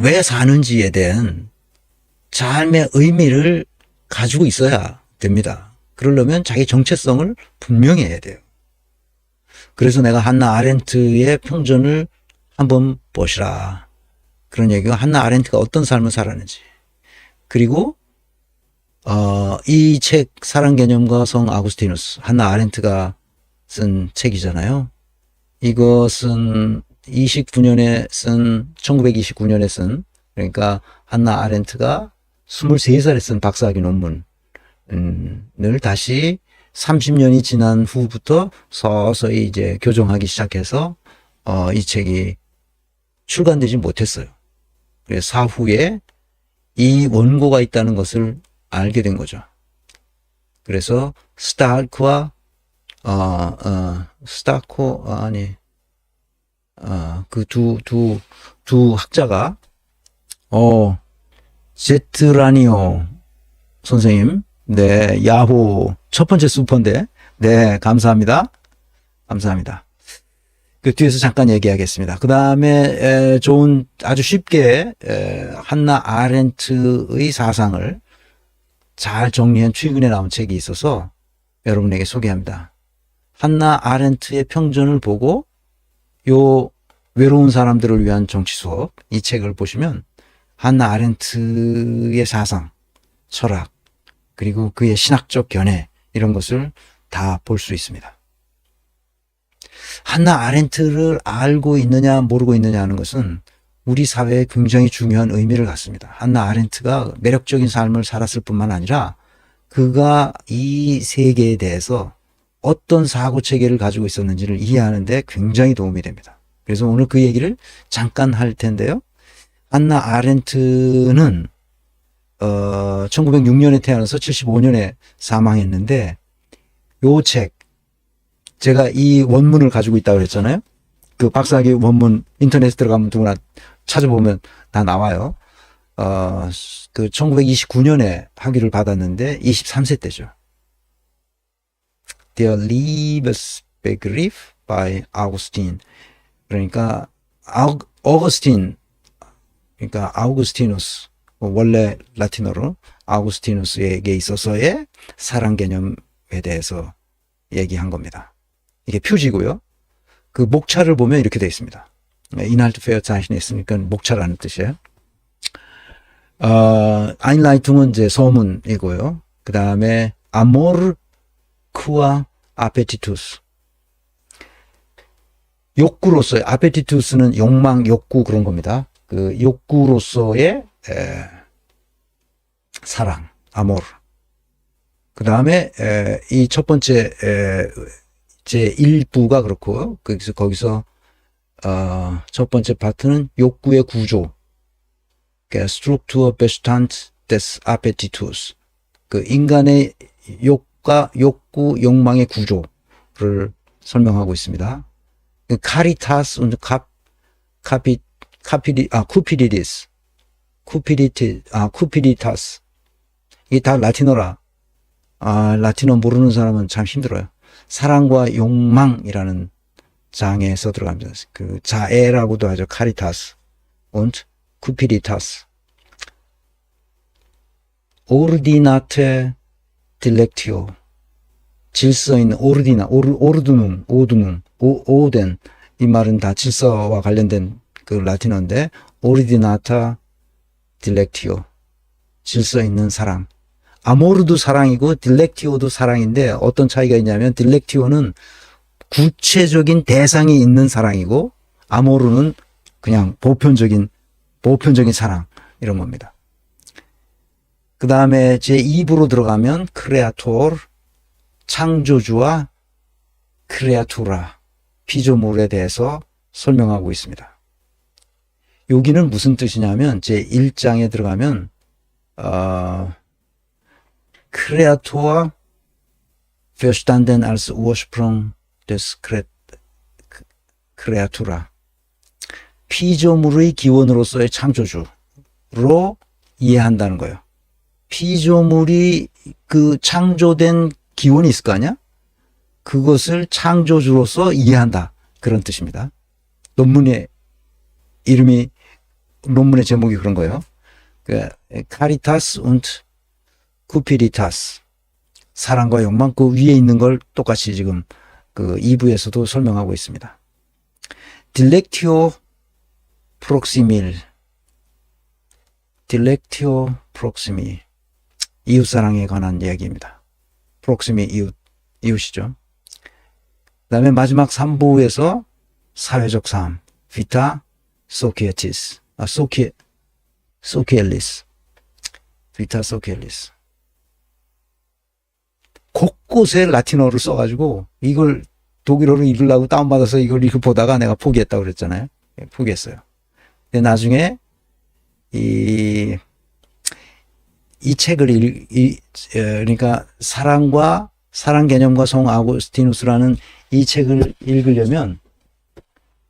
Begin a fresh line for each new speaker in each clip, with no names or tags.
왜 사는지에 대한 삶의 의미를 가지고 있어야 됩니다. 그러려면 자기 정체성을 분명히 해야 돼요. 그래서 내가 한나 아렌트의 평전을 한번 보시라. 그런 얘기가 한나 아렌트가 어떤 삶을 살았는지. 그리고 이 책 사랑개념과 성 아구스티누스, 한나 아렌트가 쓴 책이잖아요. 이것은 1929년에 쓴 그러니까 한나 아렌트가 23살에 쓴 박사학위 논문을 다시 30년이 지난 후부터 서서히 이제 교정하기 시작해서 이 책이 출간되지 못했어요. 그래서 사후에 이 원고가 있다는 것을 알게 된 거죠. 그래서 스타크와 그 두 학자가 제트라니오 선생님, 네, 야호 첫 번째 슈퍼인데, 네, 감사합니다. 감사합니다. 그 뒤에서 잠깐 얘기하겠습니다. 그 다음에 좋은 아주 쉽게 한나 아렌트의 사상을 잘 정리한 최근에 나온 책이 있어서 여러분에게 소개합니다. 한나 아렌트의 평전을 보고 요 외로운 사람들을 위한 정치 수업, 이 책을 보시면 한나 아렌트의 사상, 철학, 그리고 그의 신학적 견해, 이런 것을 다 볼 수 있습니다. 한나 아렌트를 알고 있느냐 모르고 있느냐 하는 것은 우리 사회에 굉장히 중요한 의미를 갖습니다. 한나 아렌트가 매력적인 삶을 살았을 뿐만 아니라 그가 이 세계에 대해서 어떤 사고체계를 가지고 있었는지를 이해하는 데 굉장히 도움이 됩니다. 그래서 오늘 그 얘기를 잠깐 할 텐데요. 한나 아렌트는 1906년에 태어나서 75년에 사망했는데 요 책, 제가 이 원문을 가지고 있다고 그랬잖아요. 그 박사학위 원문 인터넷에 들어가면 누구나 찾아보면 다 나와요. 그 1929년에 학위를 받았는데 23세 때죠. Der Liebesbegriff by Augustin. 그러니까 어거스틴, 그러니까 아우구스티누스, 원래 라틴어로 아우구스티누스에게 있어서의 사랑 개념에 대해서 얘기한 겁니다. 이게 표지고요. 그 목차를 보면 이렇게 되어 있습니다. 인할트 페어 자신이 있으니까 목차라는 뜻이에요. 아인라이퉁은 이제 서문이고요. 그 다음에 아모르 쿠아 아페티투스. 욕구로서의, 아페티투스는 욕망, 욕구 그런 겁니다. 그 욕구로서의 사랑, 아모르. 그 다음에 이 첫 번째 제 1부가 그렇고 거기서 첫 번째 파트는 욕구의 구조, Struktur Bestand des Appetitus, 그 인간의 욕구, 욕망의 구조를 설명하고 있습니다. 카리타스 und 쿠피디타스. 이게 다 라틴어라. 라틴어 모르는 사람은 참 힘들어요. 사랑과 욕망이라는 장에서 들어갑니다. 그 자애라고도 하죠. 카리타스 und 쿠피디타스. 오르디나테 딜렉티오. 질서 있는 오르두눔, 오덴. 이 말은 다 질서와 관련된 그 라틴어인데, 오르디나타 딜렉티오. 질서 있는 사랑. 아모르도 사랑이고 딜렉티오도 사랑인데 어떤 차이가 있냐면 딜렉티오는 구체적인 대상이 있는 사랑이고 아모르는 그냥 보편적인 사랑, 이런 겁니다. 그 다음에 제 2부로 들어가면 크레아토르, 창조주와 크레아투라, 피조물에 대해서 설명하고 있습니다. 여기는 무슨 뜻이냐면 제 1장에 들어가면 Kreator verstanden als Ursprung des Kreatura. 피조물의 기원으로서의 창조주로 이해한다는 거예요. 피조물이 그 창조된 기원이 있을 거 아니야? 그것을 창조주로서 이해한다. 그런 뜻입니다. 논문의 이름이 논문의 제목이 그런 거예요. 그 카리타스 und 쿠피리타스, 사랑과 욕망, 그 위에 있는 걸 똑같이 지금 그 2부에서도 설명하고 있습니다. 딜렉티오 프록시밀, 딜렉티오 프록시미, 이웃사랑에 관한 이야기입니다. 프록시미, 이웃이죠. 그 다음에 마지막 3부에서 사회적 삶, 비타 소키에티스, 소키엘리스, 비타 소키엘리스. 곳곳에 라틴어를 써가지고 이걸 독일어로 읽으려고 다운받아서 이걸 보다가 내가 포기했다고 그랬잖아요. 포기했어요. 근데 나중에 이 책을 그러니까 사랑 개념과 성 아우구스티누스라는 이 책을 읽으려면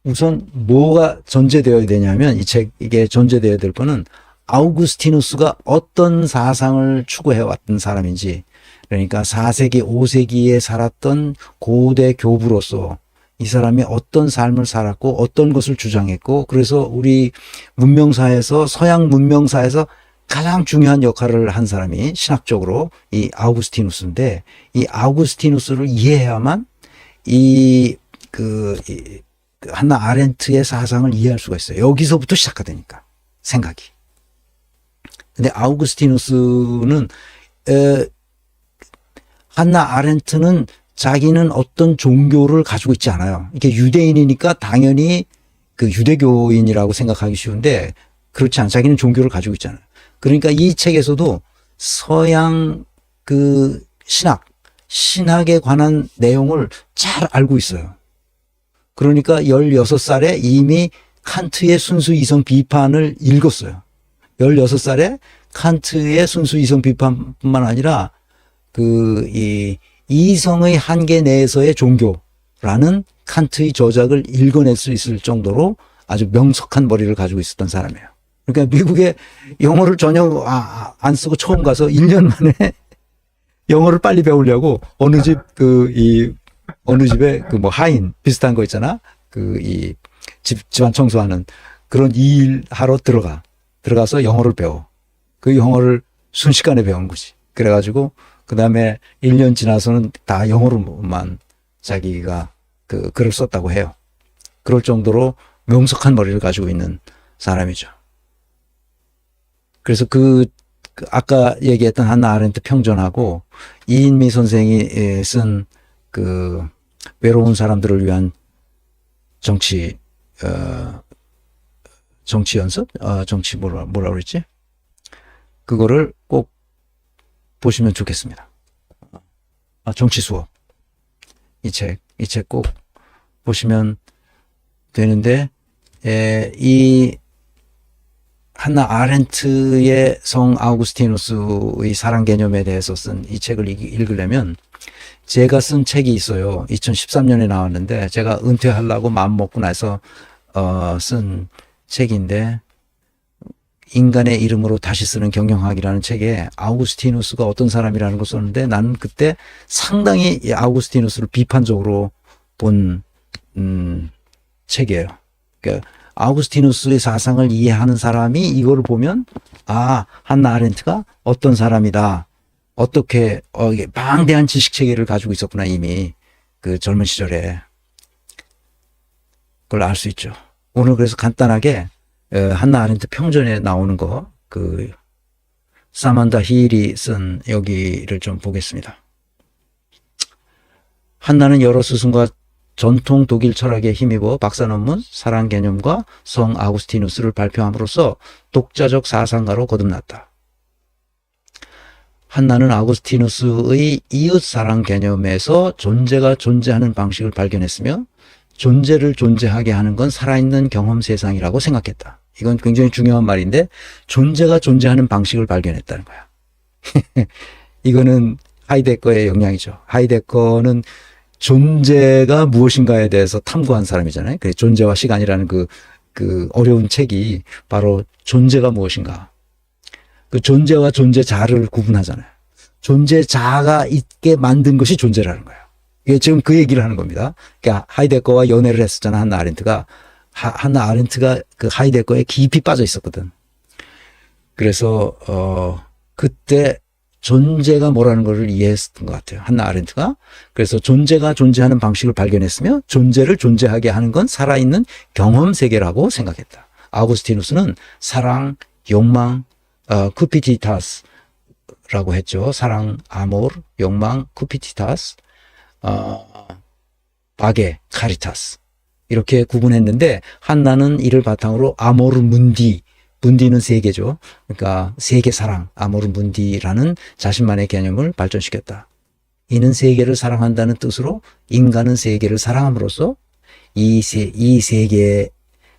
우선 뭐가 전제되어야 되냐면, 이게 전제되어야 될 거는 아우구스티누스가 어떤 사상을 추구해 왔던 사람인지, 그러니까 4세기, 5세기에 살았던 고대 교부로서 이 사람이 어떤 삶을 살았고 어떤 것을 주장했고, 그래서 우리 문명사에서, 서양 문명사에서 가장 중요한 역할을 한 사람이 신학적으로 이 아우구스티누스인데, 이 아우구스티누스를 이해해야만 한나 아렌트의 사상을 이해할 수가 있어요. 여기서부터 시작하다니까, 생각이. 근데 아우구스티누스는 한나 아렌트는 자기는 어떤 종교를 가지고 있지 않아요. 이게 유대인이니까 당연히 그 유대교인이라고 생각하기 쉬운데, 그렇지 않아요. 자기는 종교를 가지고 있잖아요. 그러니까 이 책에서도 서양 그 신학에 관한 내용을 잘 알고 있어요. 그러니까 16살에 이미 칸트의 순수 이성 비판을 읽었어요. 16살에 칸트의 순수 이성 비판뿐만 아니라 이 이성의 한계 내에서의 종교라는 칸트의 저작을 읽어낼 수 있을 정도로 아주 명석한 머리를 가지고 있었던 사람이에요. 그러니까 미국에 영어를 전혀 안 쓰고 처음 가서 1년 만에 영어를 빨리 배우려고 어느 집에 그 뭐 하인 비슷한 거 있잖아. 집안 청소하는 그런 일 하러 들어가서 영어를 배워. 그 영어를 순식간에 배운 거지. 그래가지고 그 다음에 1년 지나서는 다 영어로만 자기가 글을 썼다고 해요. 그럴 정도로 명석한 머리를 가지고 있는 사람이죠. 그래서 아까 얘기했던 한나 아렌트 평전하고 이인미 선생이 쓴 외로운 사람들을 위한 정치 연습? 정치 뭐라 그랬지? 그거를 꼭 보시면 좋겠습니다. 정치 수업. 이 책 꼭 보시면 되는데, 이 한나 아렌트의 성 아우구스티누스의 사랑 개념에 대해서 쓴 이 책을 읽으려면 제가 쓴 책이 있어요. 2013년에 나왔는데 제가 은퇴하려고 마음 먹고 나서 쓴 책인데, 인간의 이름으로 다시 쓰는 경영학이라는 책에 아우구스티누스가 어떤 사람이라는 걸 썼는데, 나는 그때 상당히 이 아우구스티누스를 비판적으로 본 책이에요. 그러니까 아우구스티누스의 사상을 이해하는 사람이 이거를 보면, 한나 아렌트가 어떤 사람이다, 어떻게 방대한 지식 체계를 가지고 있었구나, 이미 그 젊은 시절에. 그걸 알 수 있죠. 오늘 그래서 간단하게 한나 아렌트 평전에 나오는 거, 사만다 힐이 쓴 여기를 좀 보겠습니다. 한나는 여러 스승과 전통 독일 철학에 힘입어 박사 논문 사랑 개념과 성 아우구스티누스를 발표함으로써 독자적 사상가로 거듭났다. 한나는 아우구스티누스의 이웃 사랑 개념에서 존재가 존재하는 방식을 발견했으며, 존재를 존재하게 하는 건 살아있는 경험 세상이라고 생각했다. 이건 굉장히 중요한 말인데, 존재가 존재하는 방식을 발견했다는 거야. 이거는 하이데거의 영향이죠. 하이데거는 존재가 무엇인가에 대해서 탐구한 사람이잖아요. 그래서 존재와 시간이라는 그 어려운 책이 바로 존재가 무엇인가. 그 존재와 존재자를 구분하잖아요. 존재자가 있게 만든 것이 존재라는 거예요. 이게 지금 그 얘기를 하는 겁니다. 그러니까 하이데거와 연애를 했었잖아, 한나 아렌트가. 한나 아렌트가 그 하이데거에 깊이 빠져 있었거든. 그래서 그때 존재가 뭐라는 것을 이해했던 것 같아요. 한나 아렌트가. 그래서 존재가 존재하는 방식을 발견했으며 존재를 존재하게 하는 건 살아있는 경험 세계라고 생각했다. 아우구스티누스는 사랑, 욕망, 쿠피티타스라고 했죠. 사랑, 아모르, 욕망, 쿠피티타스, 바게, 카리타스 이렇게 구분했는데 한나는 이를 바탕으로 아모르 문디, 문디는 세계죠. 그러니까 세계 사랑, 아모르 문디라는 자신만의 개념을 발전시켰다. 이는 세계를 사랑한다는 뜻으로 인간은 세계를 사랑함으로써 이 세계에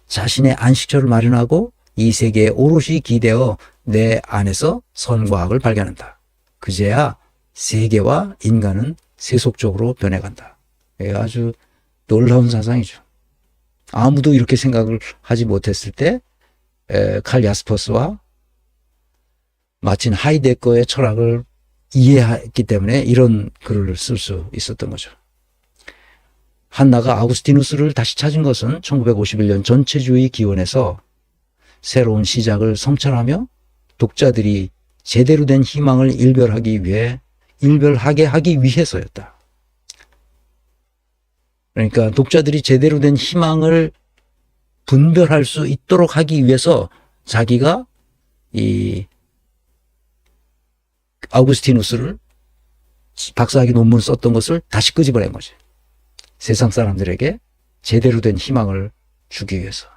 자신의 안식처를 마련하고 이 세계에 오롯이 기대어 내 안에서 선과 악을 발견한다. 그제야 세계와 인간은 세속적으로 변해간다. 아주 놀라운 사상이죠. 아무도 이렇게 생각을 하지 못했을 때 칼 야스퍼스와 마친 하이데거의 철학을 이해했기 때문에 이런 글을 쓸 수 있었던 거죠. 한나가 아우구스티누스를 다시 찾은 것은 1951년 전체주의 기원에서 새로운 시작을 성찰하며 독자들이 제대로 된 희망을 일별하게 하기 위해서였다. 그러니까 독자들이 제대로 된 희망을 분별할 수 있도록 하기 위해서 자기가 이 아우구스티누스를 박사학위 논문을 썼던 것을 다시 끄집어낸 거지. 세상 사람들에게 제대로 된 희망을 주기 위해서.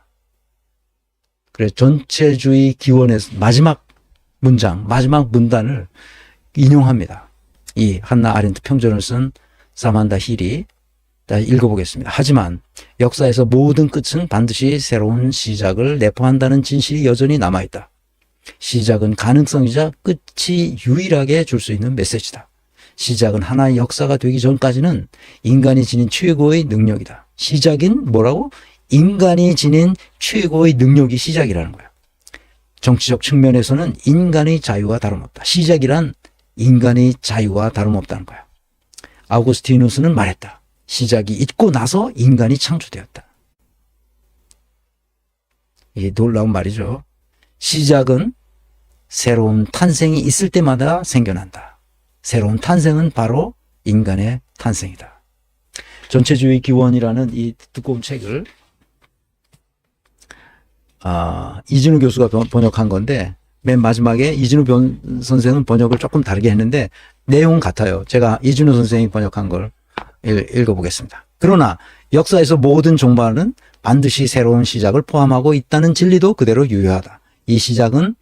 그래서 전체주의 기원에서 마지막 문장, 마지막 문단을 인용합니다. 이 한나 아렌트 평전을 쓴 사만다 힐이 읽어보겠습니다. 하지만 역사에서 모든 끝은 반드시 새로운 시작을 내포한다는 진실이 여전히 남아있다. 시작은 가능성이자 끝이 유일하게 줄 수 있는 메시지다. 시작은 하나의 역사가 되기 전까지는 인간이 지닌 최고의 능력이다. 시작인 뭐라고? 인간이 지닌 최고의 능력이 시작이라는 거야. 정치적 측면에서는 인간의 자유와 다름없다. 시작이란 인간의 자유와 다름없다는 거야. 아우구스티누스는 말했다. 시작이 있고 나서 인간이 창조되었다. 이게 놀라운 말이죠. 시작은 새로운 탄생이 있을 때마다 생겨난다. 새로운 탄생은 바로 인간의 탄생이다. 전체주의 기원이라는 이 두꺼운 책을 이진우 교수가 번역한 건데 맨 마지막에 이진우 선생은 번역을 조금 다르게 했는데 내용은 같아요. 제가 이진우 선생이 번역한 걸 읽어보겠습니다. 그러나 역사에서 모든 종말은 반드시 새로운 시작을 포함하고 있다는 진리도 그대로 유효하다. 이 시작은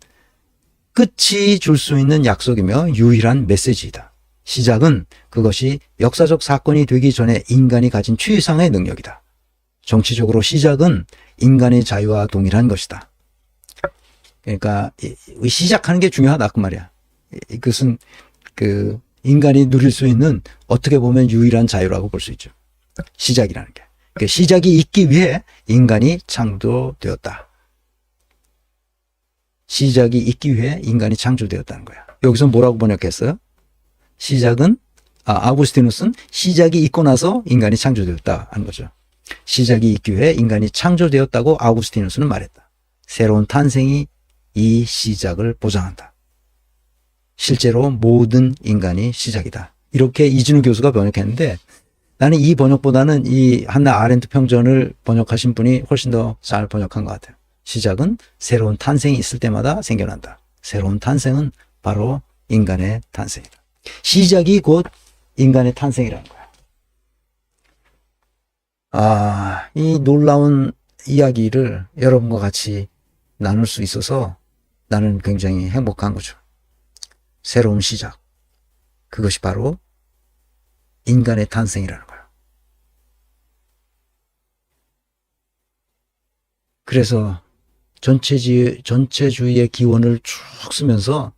끝이 줄 수 있는 약속이며 유일한 메시지이다. 시작은 그것이 역사적 사건이 되기 전에 인간이 가진 최상의 능력이다. 정치적으로 시작은 인간의 자유와 동일한 것이다. 그러니까 시작하는 게 중요하다 그 말이야. 이것은 그 인간이 누릴 수 있는 어떻게 보면 유일한 자유라고 볼 수 있죠. 시작이라는 게. 그러니까 시작이 있기 위해 인간이 창조되었다. 시작이 있기 위해 인간이 창조되었다는 거야. 여기서 뭐라고 번역했어요? 시작은 아우구스티누스는 시작이 있고 나서 인간이 창조되었다 하는 거죠. 시작이 있기 위해 인간이 창조되었다고 아우구스티누스는 말했다. 새로운 탄생이 이 시작을 보장한다. 실제로 모든 인간이 시작이다. 이렇게 이진우 교수가 번역했는데 나는 이 번역보다는 이 한나 아렌트 평전을 번역하신 분이 훨씬 더 잘 번역한 것 같아요. 시작은 새로운 탄생이 있을 때마다 생겨난다. 새로운 탄생은 바로 인간의 탄생이다. 시작이 곧 인간의 탄생이라는 거야. 이 놀라운 이야기를 여러분과 같이 나눌 수 있어서 나는 굉장히 행복한 거죠. 새로운 시작. 그것이 바로 인간의 탄생이라는 거야. 그래서 전체주의의 기원을 쭉 쓰면서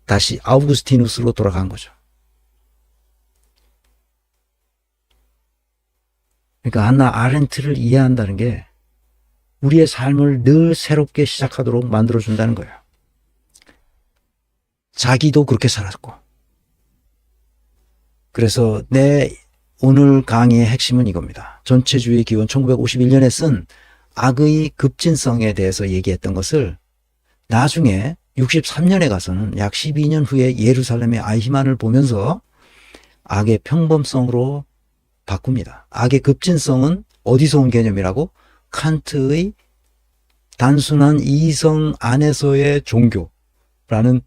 다시 아우구스티누스로 돌아간 거죠. 그러니까 한나 아렌트를 이해한다는 게 우리의 삶을 늘 새롭게 시작하도록 만들어준다는 거예요. 자기도 그렇게 살았고. 그래서 내 오늘 강의의 핵심은 이겁니다. 전체주의 기원 1951년에 쓴 악의 급진성에 대해서 얘기했던 것을 나중에 63년에 가서는 약 12년 후에 예루살렘의 아히만을 보면서 악의 평범성으로 바꿉니다. 악의 급진성은 어디서 온 개념이라고? 칸트의 단순한 이성 안에서의 종교라는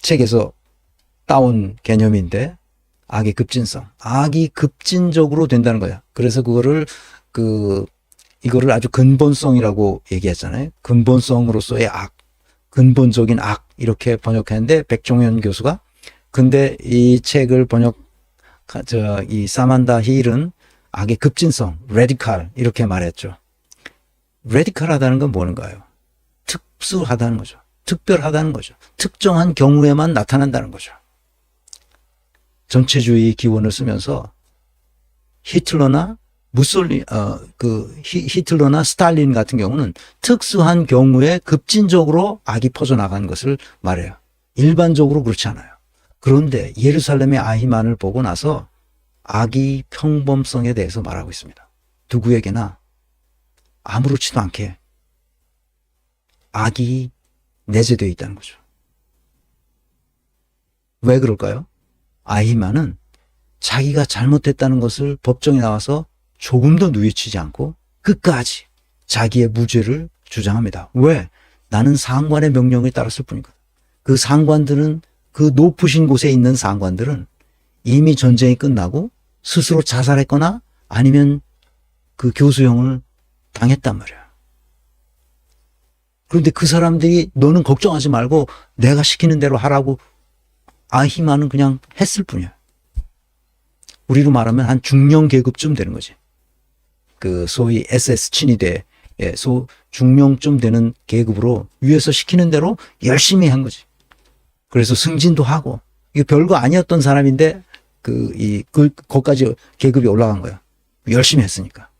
책에서 따온 개념인데, 악의 급진성. 악이 급진적으로 된다는 거야. 그래서 이거를 아주 근본성이라고 얘기했잖아요. 근본성으로서의 악, 근본적인 악, 이렇게 번역했는데, 백종현 교수가. 근데 이 책을 이 사만다 힐은 악의 급진성, 레디칼, 이렇게 말했죠. 레디칼하다는 건 뭔가요? 특수하다는 거죠. 특별하다는 거죠. 특정한 경우에만 나타난다는 거죠. 전체주의 기원을 쓰면서 히틀러나 히틀러나 스탈린 같은 경우는 특수한 경우에 급진적으로 악이 퍼져나가는 것을 말해요. 일반적으로 그렇지 않아요. 그런데 예루살렘의 아히만을 보고 나서 악의 평범성에 대해서 말하고 있습니다. 누구에게나 아무렇지도 않게 악이 내재되어 있다는 거죠. 왜 그럴까요? 아히만은 자기가 잘못했다는 것을 법정에 나와서 조금도 누이치지 않고 끝까지 자기의 무죄를 주장합니다. 왜? 나는 상관의 명령에 따랐을 뿐이거든. 그 상관들은, 그 높으신 곳에 있는 상관들은 이미 전쟁이 끝나고 스스로 자살했거나 아니면 그 교수형을 당했단 말이야. 그런데 그 사람들이 너는 걱정하지 말고 내가 시키는 대로 하라고 아히만은 그냥 했을 뿐이야. 우리로 말하면 한 중령 계급쯤 되는 거지. 그 소위 SS 친위대, 중령쯤 되는 계급으로 위에서 시키는 대로 열심히 한 거지. 그래서 승진도 하고, 이게 별거 아니었던 사람인데 거기까지 계급이 올라간 거야. 열심히 했으니까.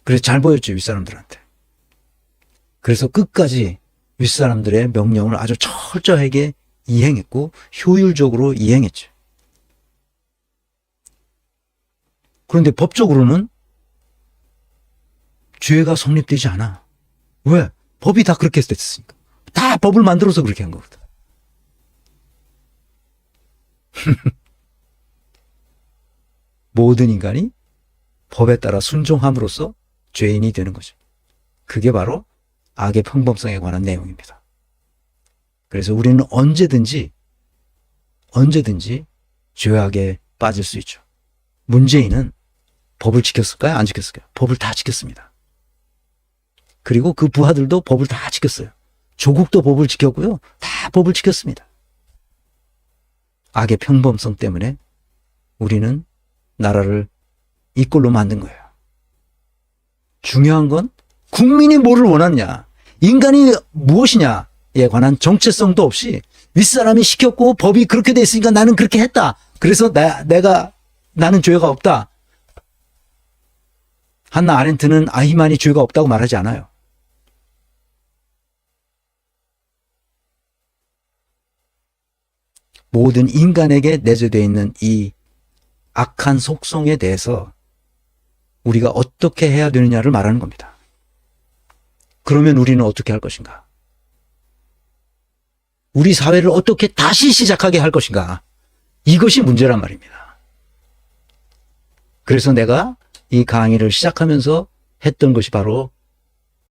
그래서 잘 보였죠, 윗사람들한테. 그래서 끝까지 윗사람들의 명령을 아주 철저하게 이행했고 효율적으로 이행했죠. 그런데 법적으로는 죄가 성립되지 않아. 왜? 법이 다 그렇게 됐으니까. 다 법을 만들어서 그렇게 한 거거든. 모든 인간이 법에 따라 순종함으로써 죄인이 되는 거죠. 그게 바로 악의 평범성에 관한 내용입니다. 그래서 우리는 언제든지 죄악에 빠질 수 있죠. 문재인은 법을 지켰을까요? 안 지켰을까요? 법을 다 지켰습니다. 그리고 그 부하들도 법을 다 지켰어요. 조국도 법을 지켰고요. 다 법을 지켰습니다. 악의 평범성 때문에 우리는 나라를 이 꼴로 만든 거예요. 중요한 건 국민이 뭐를 원하느냐, 인간이 무엇이냐에 관한 정체성도 없이 윗사람이 시켰고 법이 그렇게 돼 있으니까 나는 그렇게 했다. 그래서 나는 죄가 없다. 한나 아렌트는 아히만이 죄가 없다고 말하지 않아요. 모든 인간에게 내재되어 있는 이 악한 속성에 대해서 우리가 어떻게 해야 되느냐를 말하는 겁니다. 그러면 우리는 어떻게 할 것인가? 우리 사회를 어떻게 다시 시작하게 할 것인가? 이것이 문제란 말입니다. 그래서 내가 이 강의를 시작하면서 했던 것이 바로